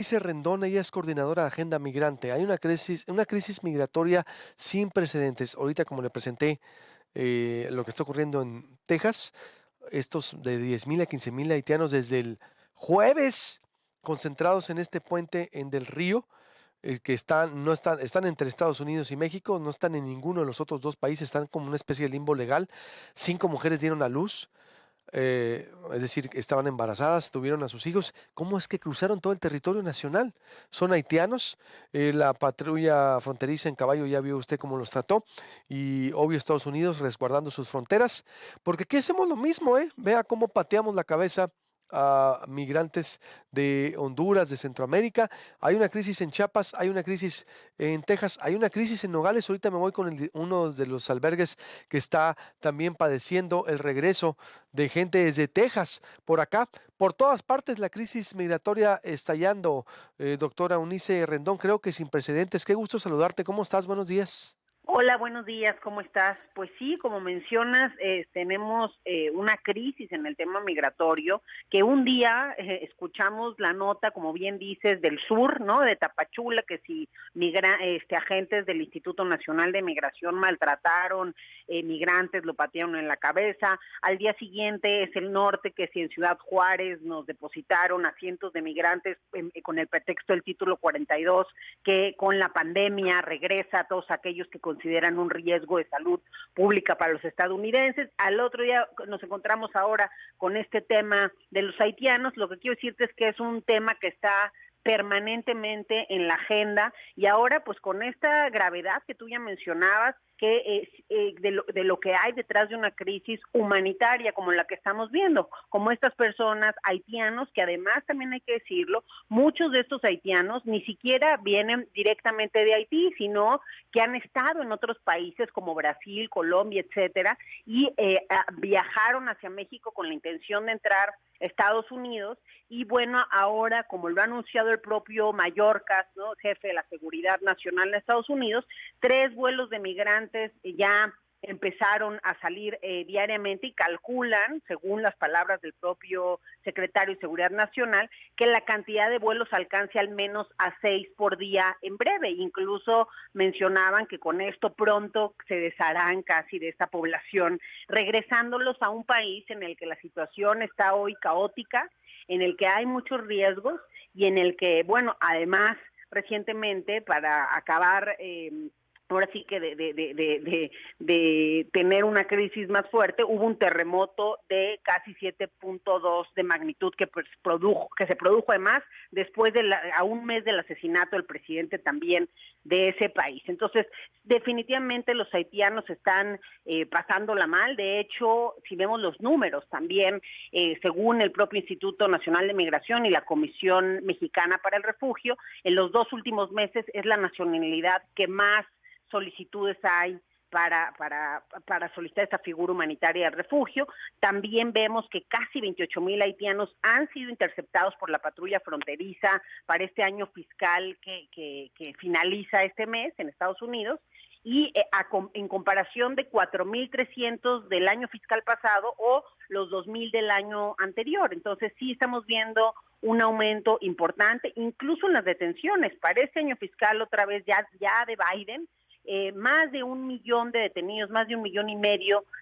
Dice Rendón, ella es coordinadora de Agenda Migrante. Hay una crisis migratoria sin precedentes. Ahorita, como le presenté, lo que está ocurriendo en Texas, estos de 10,000 a 15,000 haitianos desde el jueves concentrados en este puente en Del Río, que están entre Estados Unidos y México, no están en ninguno de los otros dos países, están como una especie de limbo legal. 5 mujeres dieron a luz, es decir, estaban embarazadas, tuvieron a sus hijos. ¿Cómo es que cruzaron todo el territorio nacional? Son haitianos. La patrulla fronteriza en caballo, ya vio usted cómo los trató, y obvio Estados Unidos resguardando sus fronteras, porque aquí hacemos lo mismo, ¿eh? Vea cómo pateamos la cabeza a migrantes de Honduras, de Centroamérica. Hay una crisis en Chiapas, hay una crisis en Texas, hay una crisis en Nogales. Ahorita me voy con uno de los albergues que está también padeciendo el regreso de gente desde Texas, por acá, por todas partes la crisis migratoria estallando. Doctora Eunice Rendón, creo que sin precedentes. Qué gusto saludarte. ¿Cómo estás? Buenos días. Hola, buenos días, ¿cómo estás? Pues sí, como mencionas, tenemos una crisis en el tema migratorio, que un día escuchamos la nota, como bien dices, del sur, ¿no? De Tapachula, que si agentes del Instituto Nacional de Migración maltrataron migrantes, lo patearon en la cabeza. Al día siguiente es el norte, que si en Ciudad Juárez nos depositaron a cientos de migrantes con el pretexto del título 42, que con la pandemia regresa a todos aquellos que consideran un riesgo de salud pública para los estadounidenses. Al otro día nos encontramos ahora con este tema de los haitianos. Lo que quiero decirte es que es un tema que está permanentemente en la agenda, y ahora pues con esta gravedad que tú ya mencionabas, que de lo que hay detrás de una crisis humanitaria como la que estamos viendo, como estas personas haitianos, que además también hay que decirlo, muchos de estos haitianos ni siquiera vienen directamente de Haití, sino que han estado en otros países como Brasil, Colombia, etcétera, y viajaron hacia México con la intención de entrar a Estados Unidos. Y bueno, ahora, como lo ha anunciado el propio Mayorkas, ¿no?, jefe de la Seguridad Nacional de Estados Unidos, 3 vuelos de migrantes ya empezaron a salir diariamente, y calculan, según las palabras del propio secretario de Seguridad Nacional, que la cantidad de vuelos alcance al menos a 6 por día en breve. Incluso mencionaban que con esto pronto se desharán casi de esta población, regresándolos a un país en el que la situación está hoy caótica, en el que hay muchos riesgos, y en el que, bueno, además, recientemente, para acabar ahora sí que de tener una crisis más fuerte, hubo un terremoto de casi 7.2 de magnitud que se produjo además después a un mes del asesinato del presidente también de ese país. Entonces, definitivamente los haitianos están pasándola mal. De hecho, si vemos los números también, según el propio Instituto Nacional de Migración y la Comisión Mexicana para el Refugio, en los 2 últimos meses es la nacionalidad que más solicitudes hay para solicitar esta figura humanitaria de refugio. También vemos que casi 28,000 haitianos han sido interceptados por la patrulla fronteriza para este año fiscal que finaliza este mes en Estados Unidos, y en comparación de 4,300 del año fiscal pasado o los 2,000 del año anterior. Entonces sí estamos viendo un aumento importante, incluso en las detenciones. Para este año fiscal, otra vez ya de Biden, más de 1 millón de detenidos, más de 1,5 millones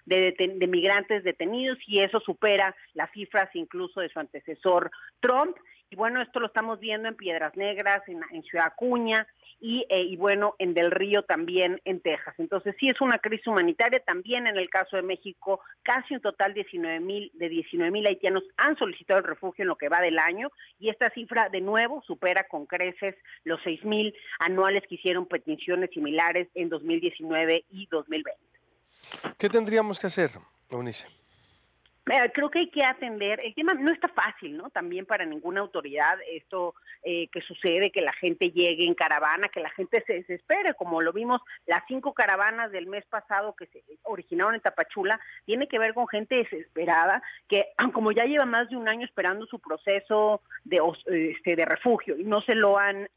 de migrantes detenidos, y eso supera las cifras incluso de su antecesor Trump. Y bueno, esto lo estamos viendo en Piedras Negras, en Ciudad Acuña, y bueno, en Del Río también en Texas. Entonces sí es una crisis humanitaria. También en el caso de México, casi un total de 19,000 haitianos han solicitado el refugio en lo que va del año, y esta cifra de nuevo supera con creces los 6,000 anuales que hicieron peticiones similares en 2019 y 2020. ¿Qué tendríamos que hacer, Eunice? Creo que hay que atender, el tema no está fácil, ¿no? También para ninguna autoridad esto que sucede, que la gente llegue en caravana, que la gente se desespere, como lo vimos, las 5 caravanas del mes pasado que se originaron en Tapachula, tiene que ver con gente desesperada, que como ya lleva más de un año esperando su proceso de refugio y no se lo han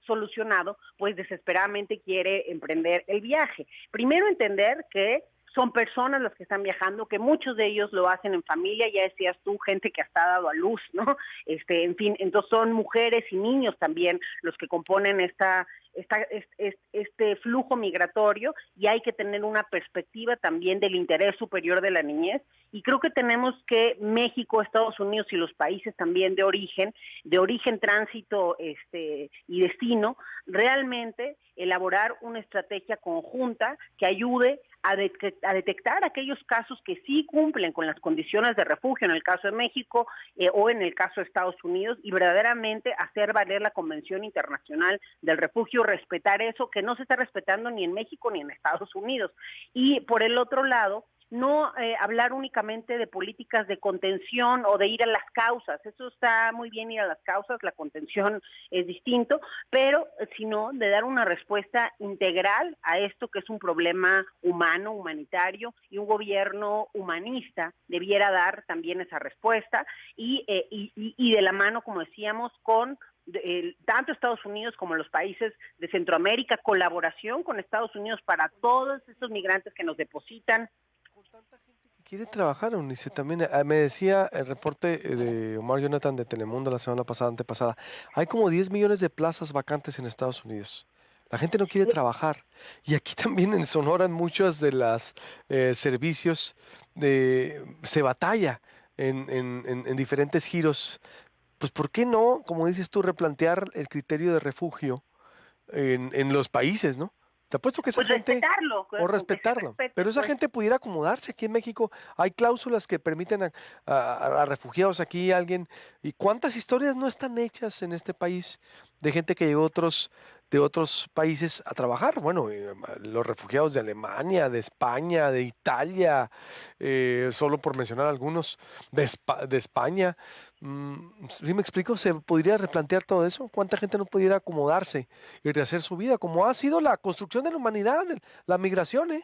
solucionado, pues desesperadamente quiere emprender el viaje. Primero entender que son personas las que están viajando, que muchos de ellos lo hacen en familia, ya decías tú, gente que hasta ha dado a luz, ¿no? En fin, entonces son mujeres y niños también los que componen este flujo migratorio, y hay que tener una perspectiva también del interés superior de la niñez, y creo que tenemos que México, Estados Unidos y los países también de origen, tránsito y destino, realmente elaborar una estrategia conjunta que ayude a detectar aquellos casos que sí cumplen con las condiciones de refugio, en el caso de México o en el caso de Estados Unidos, y verdaderamente hacer valer la Convención Internacional del Refugio, respetar eso que no se está respetando ni en México ni en Estados Unidos. Y por el otro lado, no hablar únicamente de políticas de contención o de ir a las causas. Eso está muy bien, ir a las causas, la contención es distinto, pero sino de dar una respuesta integral a esto que es un problema humano, humanitario, y un gobierno humanista debiera dar también esa respuesta, y de la mano, como decíamos, con tanto Estados Unidos como los países de Centroamérica, colaboración con Estados Unidos para todos estos migrantes que nos depositan. Con tanta gente que quiere trabajar, Eunice, también me decía el reporte de Omar Jonathan de Telemundo la semana pasada, antepasada, hay como 10 millones de plazas vacantes en Estados Unidos. La gente no quiere trabajar. Y aquí también en Sonora, en muchos de los servicios se batalla en diferentes giros. Pues, ¿por qué no, como dices tú, replantear el criterio de refugio en los países, ¿no? Te apuesto que esa Pues gente, respetarlo, o con que se respetarlo, respete, pero esa pues. gente pudiera acomodarse aquí en México. Hay cláusulas que permiten a refugiados aquí, alguien. ¿Y cuántas historias no están hechas en este país de gente que llegó de otros países a trabajar? Bueno, los refugiados de Alemania, de España, de Italia, solo por mencionar algunos, de España. ¿Sí me explico? ¿Se podría replantear todo eso? ¿Cuánta gente no pudiera acomodarse y rehacer su vida? Como ha sido la construcción de la humanidad, la migración, ¿eh?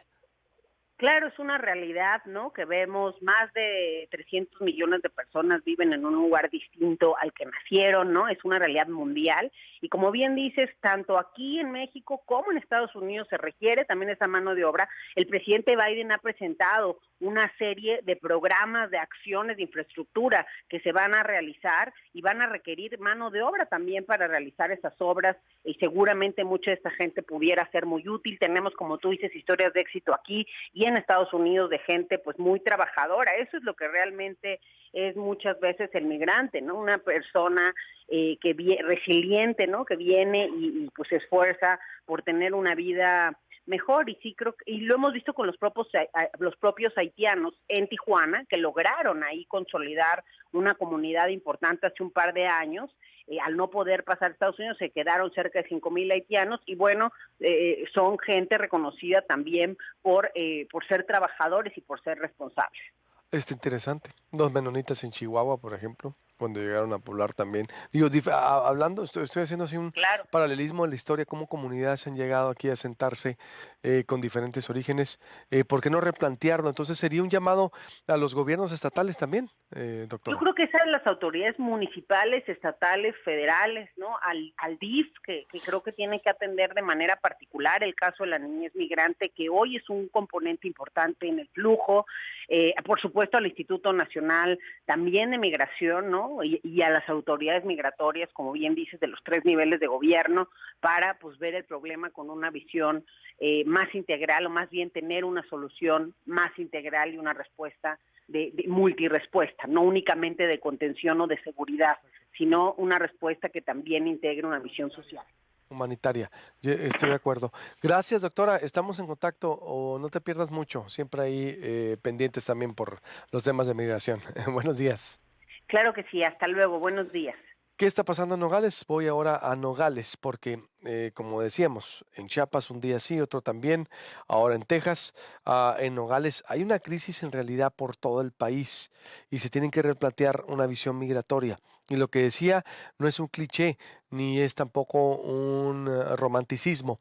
Claro, es una realidad, ¿no? Que vemos más de 300 millones de personas viven en un lugar distinto al que nacieron, ¿no? Es una realidad mundial. Y como bien dices, tanto aquí en México como en Estados Unidos se requiere también esa mano de obra. El presidente Biden ha presentado una serie de programas, de acciones de infraestructura que se van a realizar y van a requerir mano de obra también para realizar esas obras, y seguramente mucha de esta gente pudiera ser muy útil. Tenemos, como tú dices, historias de éxito aquí y en Estados Unidos de gente pues muy trabajadora. Eso es lo que realmente es muchas veces el migrante, ¿no? Una persona resiliente, ¿no? Que viene y pues se esfuerza por tener una vida mejor. Y sí creo y lo hemos visto con los propios haitianos en Tijuana, que lograron ahí consolidar una comunidad importante hace un par de años. Al no poder pasar a Estados Unidos se quedaron cerca de 5,000 haitianos, y bueno, son gente reconocida también por ser trabajadores y por ser responsables. Interesante. Los menonitas en Chihuahua, por ejemplo, cuando llegaron a poblar también. Digo, hablando, estoy haciendo así un Claro. paralelismo en la historia, cómo comunidades han llegado aquí a sentarse con diferentes orígenes. ¿Por qué no replantearlo? Entonces sería un llamado a los gobiernos estatales también, Yo doctora. creo que esas las autoridades municipales, estatales, federales, ¿no? Al DIF, que creo que tiene que atender de manera particular el caso de la niñez migrante, que hoy es un componente importante en el flujo. Por supuesto, al Instituto Nacional también de Migración, ¿no? Y a las autoridades migratorias, como bien dices, de los 3 niveles de gobierno, para pues ver el problema con una visión más integral, o más bien tener una solución más integral y una respuesta de multirespuesta, no únicamente de contención o de seguridad, sino una respuesta que también integre una visión social. Humanitaria. Yo estoy de acuerdo. Gracias, doctora. Estamos en contacto, o no te pierdas mucho. Siempre ahí pendientes también por los temas de migración. Buenos días. Claro que sí, hasta luego, buenos días. ¿Qué está pasando en Nogales? Voy ahora a Nogales porque, como decíamos, en Chiapas un día sí, otro también, ahora en Texas, en Nogales hay una crisis en realidad por todo el país y se tienen que replantear una visión migratoria. Y lo que decía no es un cliché ni es tampoco un romanticismo.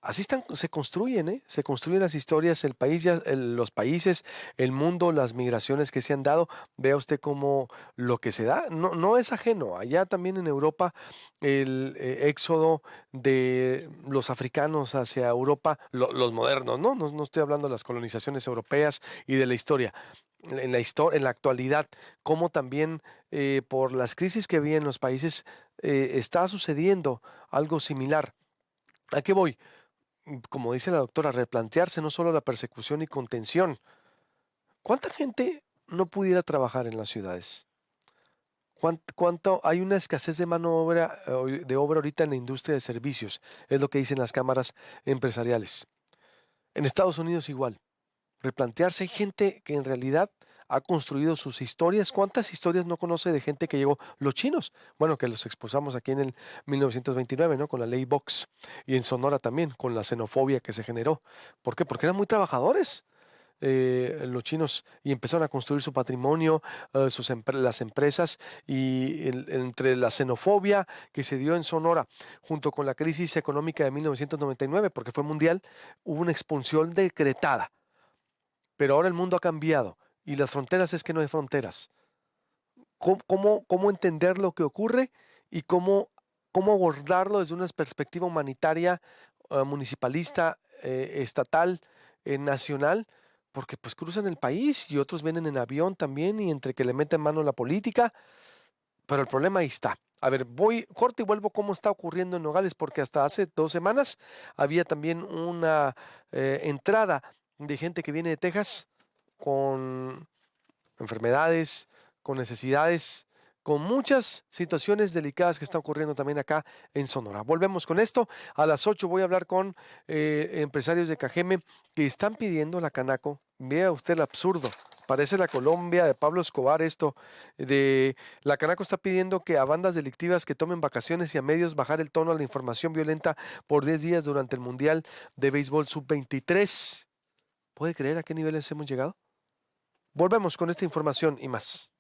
Así están, se construyen, ¿eh? Se construyen las historias, el país ya, los países, el mundo, las migraciones que se han dado. Vea usted cómo lo que se da no es ajeno. Allá también en Europa, el éxodo de los africanos hacia Europa, los modernos, ¿no? No estoy hablando de las colonizaciones europeas y de la historia. En la actualidad, cómo también por las crisis que había en los países está sucediendo algo similar. ¿A qué voy? Como dice la doctora, replantearse no solo la persecución y contención. ¿Cuánta gente no pudiera trabajar en las ciudades? ¿Cuánto hay una escasez de mano obra, de obra ahorita en la industria de servicios? Es lo que dicen las cámaras empresariales. En Estados Unidos igual. Replantearse, hay gente que en realidad ha construido sus historias. ¿Cuántas historias no conoce de gente que llegó? Los chinos, bueno, que los expulsamos aquí en el 1929, ¿no? Con la ley Box. Y en Sonora también, con la xenofobia que se generó. ¿Por qué? Porque eran muy trabajadores. Los chinos y empezaron a construir su patrimonio, las empresas y entre la xenofobia que se dio en Sonora junto con la crisis económica de 1999, porque fue mundial, hubo una expulsión decretada. Pero ahora el mundo ha cambiado y las fronteras es que no hay fronteras. ¿Cómo entender lo que ocurre y cómo abordarlo desde una perspectiva humanitaria, municipalista, estatal, nacional? Porque pues cruzan el país y otros vienen en avión también y entre que le meten mano a la política, pero el problema ahí está. A ver, voy, corte y vuelvo cómo está ocurriendo en Nogales, porque hasta hace 2 semanas había también una entrada de gente que viene de Texas con enfermedades, con necesidades, con muchas situaciones delicadas que están ocurriendo también acá en Sonora. Volvemos con esto. A las 8 voy a hablar con empresarios de Cajeme que están pidiendo la Canaco. Vea usted el absurdo. Parece la Colombia de Pablo Escobar esto. La Canaco está pidiendo que a bandas delictivas que tomen vacaciones y a medios bajar el tono a la información violenta por 10 días durante el Mundial de Béisbol Sub-23. ¿Puede creer a qué niveles hemos llegado? Volvemos con esta información y más.